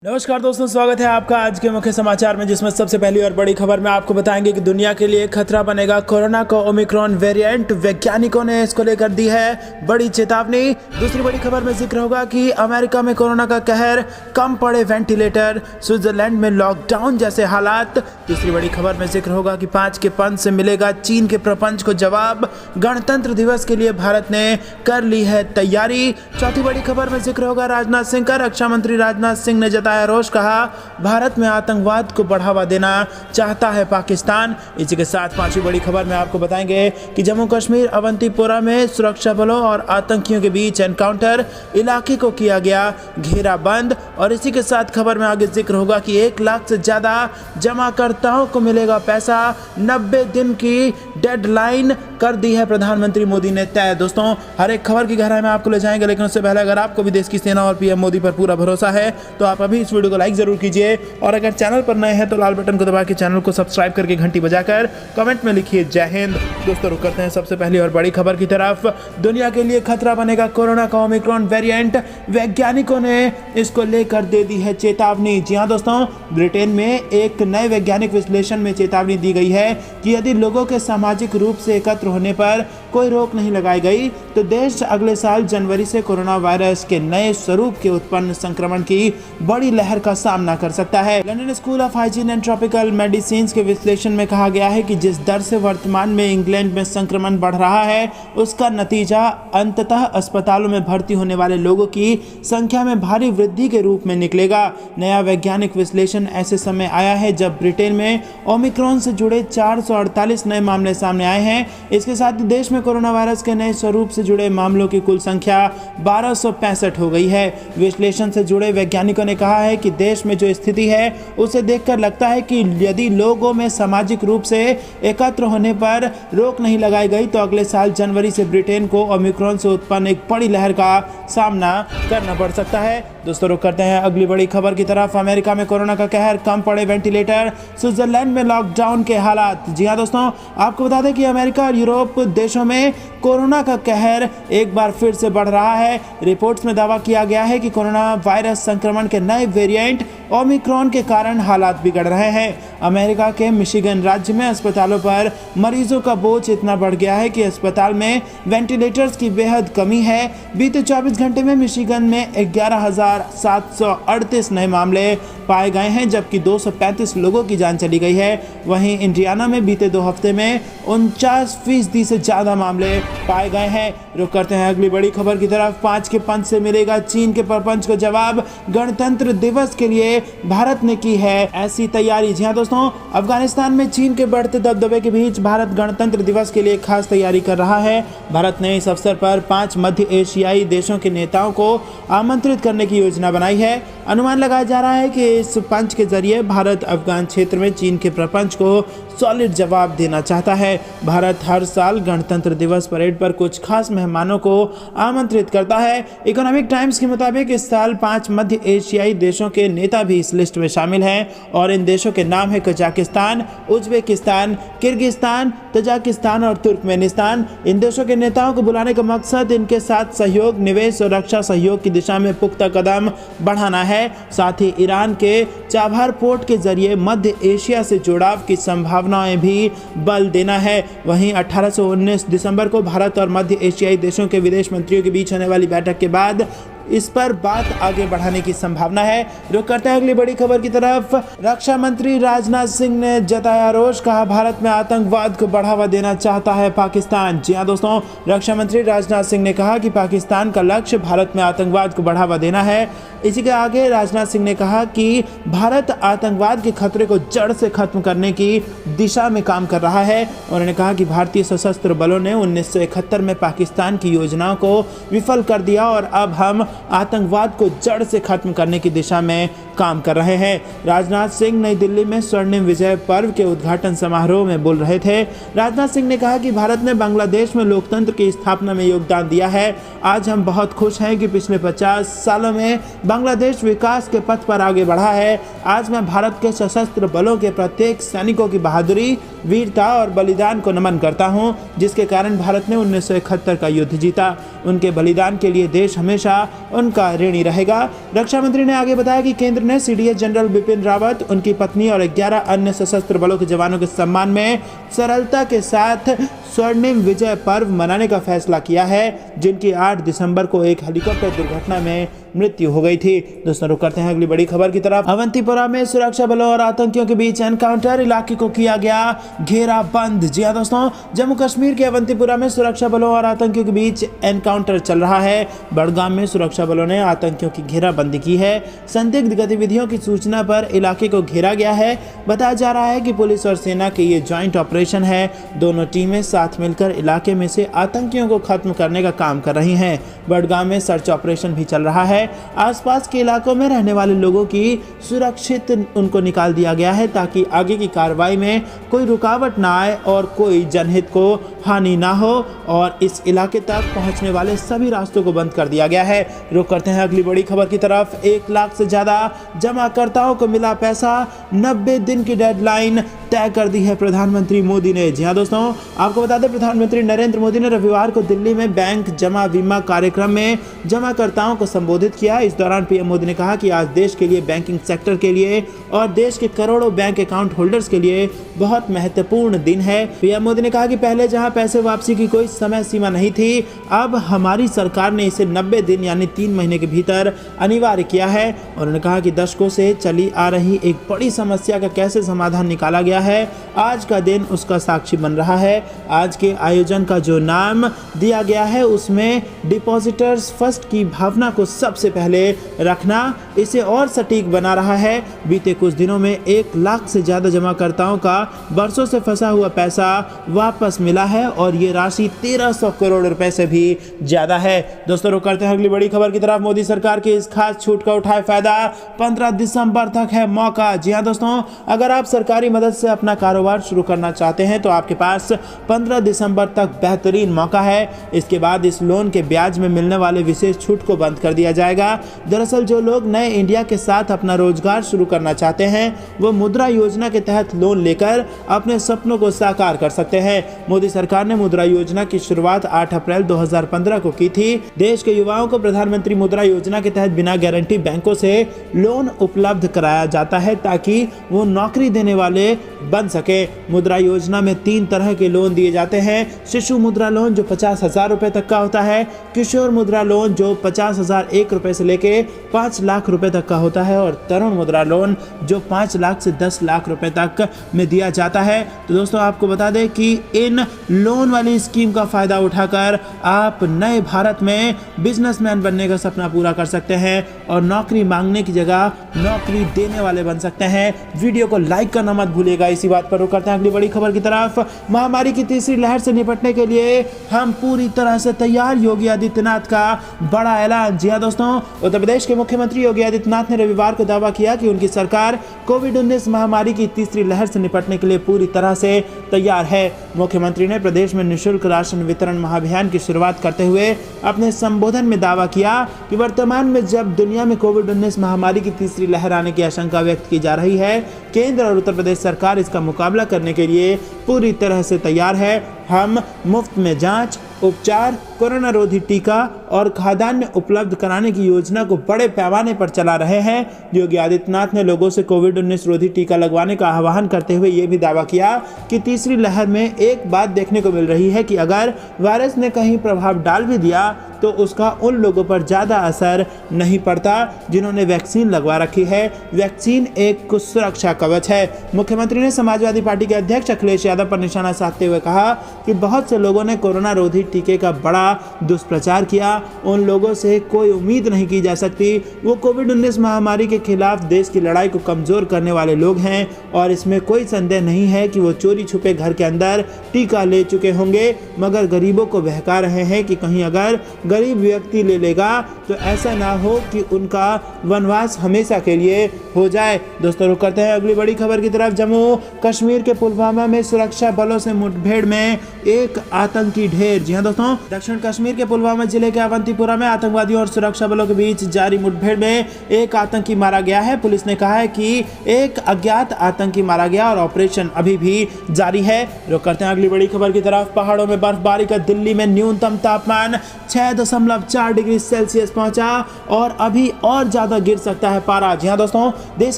नमस्कार दोस्तों, स्वागत है आपका आज के मुख्य समाचार में, जिसमें सबसे पहली और बड़ी खबर में आपको बताएंगे कि दुनिया के लिए खतरा बनेगा कोरोना का ओमिक्रॉन वेरिएंट। वैज्ञानिकों ने इसको लेकर दी है बड़ी चेतावनी। दूसरी बड़ी खबर में जिक्र होगा कि अमेरिका में कोरोना का कहर, कम पड़े वेंटिलेटर, स्विट्जरलैंड में लॉकडाउन जैसे हालात। तीसरी बड़ी खबर में जिक्र होगा कि 5 के पंच से मिलेगा चीन के प्रपंच को जवाब। गणतंत्र दिवस के लिए भारत ने कर ली है तैयारी। चौथी बड़ी खबर में जिक्र होगा राजनाथ सिंह का। रक्षा मंत्री राजनाथ सिंह ने जताया रोष, कहा भारत में आतंकवाद को बढ़ावा देना चाहता है पाकिस्तान। इसी के साथ पांचवी बड़ी खबर में आपको बताएंगे कि जम्मू कश्मीर अवंतीपोरा में सुरक्षा बलों और आतंकियों के बीच एनकाउंटर, इलाके को किया गया घेराबंद। और इसी के साथ खबर में आगे जिक्र होगा कि 1 लाख से ज्यादा जमाकर्ताओं को मिलेगा पैसा। 90 दिन की डेडलाइन कर दी है प्रधानमंत्री मोदी ने तय। दोस्तों, हर एक खबर की गहराई में आपको ले जाएंगे, लेकिन उससे पहले अगर आपको भी देश की सेना और पीएम मोदी पर पूरा भरोसा है तो आप अभी इस वीडियो को लाइक जरूर कीजिए, और अगर चैनल पर नए हैं तो लाल बटन को दबा के चैनल को सब्सक्राइब करके घंटी बजाकर कमेंट में लिखिए जय हिंद। दोस्तों, रुक करते हैं सबसे पहली और बड़ी खबर की तरफ। दुनिया के लिए खतरा बनेगा कोरोना का ओमिक्रॉन वेरिएंट। वैज्ञानिकों ने इसको लेकर दे दी है चेतावनी। जी हां दोस्तों, ब्रिटेन में एक नए वैज्ञानिक विश्लेषण में चेतावनी दी गई है कि यदि लोगों के सामाजिक रूप से एकत्र होने पर कोई रोक नहीं लगाई गई तो देश अगले साल जनवरी से कोरोना वायरस के नए स्वरूप के उत्पन्न संक्रमण की बड़ी लहर का सामना कर सकता है। London school of hygiene and tropical medicine के विश्लेषण में कहा गया है कि जिस दर से वर्तमान में इंग्लैंड में संक्रमण बढ़ रहा है, उसका नतीजा अंततः अस्पतालों में भर्ती होने वाले लोगों की संख्या में भारी वृद्धि के रूप में निकलेगा। नया वैज्ञानिक विश्लेषण ऐसे समय आया है जब ब्रिटेन में ओमिक्रॉन से जुड़े 448 नए मामले सामने आए हैं। इसके साथ ही देश में कोरोना वायरस के नए स्वरूप से जुड़े मामलों की कुल संख्या 1265 हो गई है। विश्लेषण से जुड़े वैज्ञानिकों ने कहा है कि देश में जो स्थिति है उसे देखकर लगता है कि यदि लोगों में सामाजिक रूप से एकत्र होने पर रोक नहीं लगाई गई तो अगले साल जनवरी से ब्रिटेन को ओमिक्रॉन से उत्पन्न एक बड़ी लहर का सामना करना पड़ सकता है। दोस्तों, रुक करते हैं अगली बड़ी खबर की तरफ। अमेरिका में कोरोना का कहर, कम पड़े वेंटिलेटर, स्विट्जरलैंड में लॉकडाउन के हालात। जी हां दोस्तों, आपको बता दें कि अमेरिका और यूरोप देशों में कोरोना का कहर एक बार फिर से बढ़ रहा है। रिपोर्ट्स में दावा किया गया है कि कोरोना वायरस संक्रमण के नए वेरिएंट ओमिक्रॉन के कारण हालात बिगड़ रहे हैं। अमेरिका के मिशिगन राज्य में अस्पतालों पर मरीजों का बोझ इतना बढ़ गया है कि अस्पताल में वेंटिलेटर्स की बेहद कमी है। बीते 24 घंटे में मिशिगन में 11,738 नए मामले पाए गए हैं, जबकि 235 लोगों की जान चली गई है। वहीं इंडियाना में बीते 2 हफ्ते में 49% से ज्यादा मामले पाए गए हैं। रुक करते हैं अगली बड़ी खबर की तरफ। 5 के पंच से मिलेगा चीन के प्रपंच को जवाब। गणतंत्र दिवस के लिए भारत ने की है ऐसी तैयारी। जी हां दोस्तों, अफगानिस्तान में चीन के बढ़ते दबदबे के बीच भारत गणतंत्र दिवस के लिए खास तैयारी कर रहा है। भारत ने इस अवसर पर 5 मध्य एशियाई देशों के नेताओं को आमंत्रित करने की योजना बनाई है। अनुमान लगाया जा रहा है कि इस पंच के जरिए भारत अफगान क्षेत्र में चीन के प्रपंच को सॉलिड जवाब देना चाहता है। भारत हर साल गणतंत्र दिवस परेड पर कुछ खास मेहमानों को आमंत्रित करता है। इकोनॉमिक टाइम्स के मुताबिक इस साल 5 मध्य एशियाई देशों के नेता भी इस लिस्ट में शामिल हैं, और इन देशों के नाम है कजाकिस्तान, उज्बेकिस्तान, किर्गिस्तान, तजाकिस्तान और तुर्कमेनिस्तान। इन देशों के नेताओं को बुलाने का मकसद इनके साथ सहयोग, निवेश और रक्षा सहयोग की दिशा में पुख्ता कदम बढ़ाना है। साथ ही ईरान के चाबहार पोर्ट के जरिए मध्य एशिया से जुड़ाव की संभावनाएं भी बल देना है। वहीं 18 से 19 दिसंबर को भारत और मध्य एशियाई देशों के विदेश मंत्रियों के बीच होने वाली बैठक के बाद इस पर बात आगे बढ़ाने की संभावना है। रुक करते हैं अगली बड़ी खबर की तरफ। रक्षा मंत्री राजनाथ सिंह ने जताया रोष, कहा भारत में आतंकवाद को बढ़ावा देना चाहता है पाकिस्तान। जी हां दोस्तों, रक्षा मंत्री राजनाथ सिंह ने कहा कि पाकिस्तान का लक्ष्य भारत में आतंकवाद को बढ़ावा देना है। इसी के आगे राजनाथ सिंह ने कहा कि भारत आतंकवाद के खतरे को जड़ से खत्म करने की दिशा में काम कर रहा है। उन्होंने कहा कि भारतीय सशस्त्र बलों ने 1971 में पाकिस्तान की योजनाओं को विफल कर दिया और अब हम आतंकवाद को जड़ से खत्म करने की दिशा में काम कर रहे हैं। राजनाथ सिंह नई दिल्ली में स्वर्णिम विजय पर्व के उद्घाटन समारोह में बोल रहे थे। राजनाथ सिंह ने कहा कि भारत ने बांग्लादेश में लोकतंत्र की स्थापना में योगदान दिया है। आज हम बहुत खुश हैं कि पिछले 50 सालों में बांग्लादेश विकास के पथ पर आगे बढ़ा है। आज मैं भारत के सशस्त्र बलों के प्रत्येक सैनिकों की बहादुरी, वीरता और बलिदान को नमन करता हूं, जिसके कारण भारत ने 1971 का युद्ध जीता। उनके बलिदान के लिए देश हमेशा उनका ऋणी रहेगा। रक्षा मंत्री ने आगे बताया कि केंद्र ने सीडीएस जनरल बिपिन रावत, उनकी पत्नी और 11 अन्य सशस्त्र बलों के जवानों के सम्मान में सरलता के साथ स्वर्णिम विजय पर्व मनाने का फैसला किया है, जिनकी 8 दिसंबर को एक हेलीकॉप्टर दुर्घटना में मृत्यु हो गई थी। दोस्तों रुक करते हैं अगली बड़ी खबर की तरफ। अवंतीपुरा में सुरक्षा बलों और आतंकियों के बीच एनकाउंटर, इलाके को किया गया घेराबंद। जी हां दोस्तों, जम्मू कश्मीर के अवंतीपुरा में सुरक्षा बलों और आतंकियों के बीच एनकाउंटर चल रहा है। बड़गाम में सुरक्षा बलों ने आतंकियों की घेराबंदी की है। संदिग्ध गतिविधियों की सूचना पर इलाके को घेरा गया है। बताया जा रहा है कि पुलिस और सेना के ये ज्वाइंट ऑपरेशन है। दोनों टीमें साथ मिलकर इलाके में से आतंकियों को खत्म करने का काम कर रही हैं। बड़गाम में सर्च ऑपरेशन भी चल रहा है। आसपास के इलाकों में रहने वाले लोगों की सुरक्षित उनको निकाल दिया गया है ताकि आगे की कार्रवाई में कोई रुकावट ना आए और कोई जनहित को हानि ना हो, और इस इलाके तक पहुंचने वाले सभी रास्तों को बंद कर दिया गया है। रुक करते हैं अगली बड़ी खबर की तरफ। 1 लाख से ज्यादा जमाकर्ताओं को मिला पैसा, 90 दिन की डेडलाइन तय कर दी है प्रधानमंत्री मोदी ने। जी हाँ दोस्तों, आपको बता दें प्रधानमंत्री नरेंद्र मोदी ने रविवार को दिल्ली में बैंक जमा बीमा कार्यक्रम में जमाकर्ताओं को संबोधित किया। इस दौरान पीएम मोदी ने कहा कि आज देश के लिए, बैंकिंग सेक्टर के लिए और देश के करोड़ों बैंक अकाउंट होल्डर्स के लिए बहुत महत्वपूर्ण दिन है। पीएम मोदी ने कहा कि पहले जहां पैसे वापसी की कोई समय सीमा नहीं थी, अब हमारी सरकार ने इसे 90 दिन यानी 3 महीने के भीतर अनिवार्य किया है। उन्होंने कहा कि दशकों से चली आ रही एक बड़ी समस्या का कैसे समाधान निकाला गया है, आज का दिन उसका साक्षी बन रहा है। आज के आयोजन का जो नाम दिया गया है उसमें डिपॉजिटर्स फर्स्ट की भावना को सबसे पहले रखना इसे और सटीक बना रहा है। बीते कुछ दिनों में 1 लाख से ज्यादा जमाकर्ताओं का बरसों से फंसा हुआ पैसा वापस मिला है और ये राशि 1300 करोड़ रुपए से भी ज्यादा है। दोस्तों रुक करते हैं अगली बड़ी खबर की तरफ। मोदी सरकार की इस खास छूट का उठाए फायदा, 15 दिसंबर तक है मौका। जी हाँ दोस्तों, अगर आप सरकारी मदद से अपना कारोबार शुरू करना चाहते हैं तो आपके पास 15 दिसंबर तक बेहतरीन मौका है। इसके बाद इस लोन के ब्याज में मिलने वाले विशेष छूट को बंद कर दिया जाएगा। दरअसल जो लोग नए इंडिया के साथ अपना रोजगार शुरू करना चाहते हैं वो मुद्रा योजना के तहत लोन लेकर अपने सपनों को साकार कर सकते हैं। मोदी सरकार ने मुद्रा योजना की शुरुआत 8 अप्रैल 2015 को की थी। देश के युवाओं को प्रधानमंत्री मुद्रा योजना के तहत बिना गारंटी बैंकों से लोन उपलब्ध कराया जाता है ताकि वो नौकरी देने वाले बन सके। मुद्रा योजना में 3 तरह के लोन दिए जाते हैं। शिशु मुद्रा लोन जो 50,000 रुपए तक का होता है, किशोर मुद्रा लोन जो 50,001 रुपए से लेके 5 लाख रुपए तक का होता है, और तरुण मुद्रा लोन जो 5 लाख से 10 लाख रुपए तक में दिया जाता है। तो दोस्तों आपको बता दें कि इन लोन वाली स्कीम का फायदा उठाकर आप नए भारत में बिजनेसमैन बनने का सपना पूरा कर सकते हैं और नौकरी मांगने की जगह नौकरी देने वाले बन सकते हैं। वीडियो को लाइक करना मत भूलिएगा। इसी बात पर रुक करते हैं अगली बड़ी खबर की तरफ। महामारी की तीसरी लहर से निपटने के लिए हम पूरी तरह से तैयार, योगी आदित्यनाथ का बड़ा ऐलान। जी हां दोस्तों, उत्तर प्रदेश के मुख्यमंत्री योगी आदित्यनाथ ने रविवार को दावा किया कि उनकी सरकार कोविड-19 महामारी की तीसरी लहर से निपटने के लिए पूरी तरह से तैयार है। मुख्यमंत्री ने प्रदेश में निःशुल्क राशन वितरण महाअभियान की शुरुआत करते हुए अपने संबोधन में दावा किया कि वर्तमान में जब दुनिया में कोविड-19 महामारी की तीसरी लहर आने की आशंका व्यक्त की जा रही है, केंद्र और उत्तर प्रदेश सरकार इसका मुकाबला करने के लिए पूरी तरह से तैयार है। हम मुफ्त में जांच, उपचार, कोरोना रोधी टीका और खाद्यान्न उपलब्ध कराने की योजना को बड़े पैमाने पर चला रहे हैं। योगी आदित्यनाथ ने लोगों से कोविड-19 रोधी टीका लगवाने का आह्वान करते हुए ये भी दावा किया कि तीसरी लहर में एक बात देखने को मिल रही है कि अगर वायरस ने कहीं प्रभाव डाल भी दिया तो उसका उन लोगों पर ज़्यादा असर नहीं पड़ता जिन्होंने वैक्सीन लगवा रखी है। वैक्सीन एक सुरक्षा कवच है। मुख्यमंत्री ने समाजवादी पार्टी के अध्यक्ष अखिलेश यादव पर निशाना साधते हुए कहा कि बहुत से लोगों ने कोरोना रोधी टीके का बड़ा दुष्प्रचार किया। उन लोगों से कोई उम्मीद नहीं की जा सकती। वो कोविड-19 महामारी के खिलाफ देश की लड़ाई को कमज़ोर करने वाले लोग हैं और इसमें कोई संदेह नहीं है कि वो चोरी छुपे घर के अंदर टीका ले चुके होंगे, मगर गरीबों को बहका रहे हैं कि कहीं अगर गरीब व्यक्ति ले लेगा तो ऐसा ना हो कि उनका वनवास हमेशा के लिए हो जाए। दोस्तों रुक करते हैं अगली बड़ी खबर की तरफ। जम्मू कश्मीर के पुलवामा में सुरक्षा बलों से मुठभेड़ में एक आतंकी ढेर। जी हां दोस्तों, दक्षिण कश्मीर के पुलवामा जिले के अवंतीपुरा में आतंकवादियों और सुरक्षा बलों के बीच जारी मुठभेड़ में एक आतंकी मारा गया है। पुलिस ने कहा है कि एक अज्ञात आतंकी मारा गया और ऑपरेशन अभी भी जारी है। रुक करते हैं अगली बड़ी खबर की तरफ। पहाड़ों में बर्फबारी का दिल्ली में न्यूनतम तापमान 6 6.4 डिग्री सेल्सियस पहुंचा और अभी और ज्यादा गिर सकता है पारा। जी हाँ दोस्तों, देश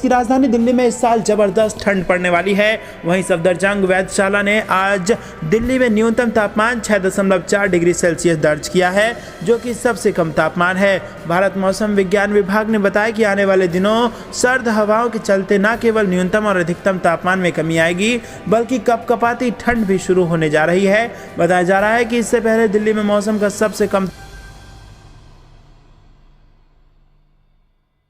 की राजधानी दिल्ली में इस साल जबरदस्त ठंड पड़ने वाली है। वहीं सफदरजंग वेधशाला ने आज दिल्ली में न्यूनतम तापमान 6.4 डिग्री सेल्सियस दर्ज किया है, जो कि सबसे कम तापमान है। भारत मौसम विज्ञान विभाग ने बताया कि आने वाले दिनों सर्द हवाओं के चलते न केवल न्यूनतम और अधिकतम तापमान में कमी आएगी, बल्कि कपकपाती ठंड भी शुरू होने जा रही है। बताया जा रहा है कि इससे पहले दिल्ली में मौसम का सबसे कम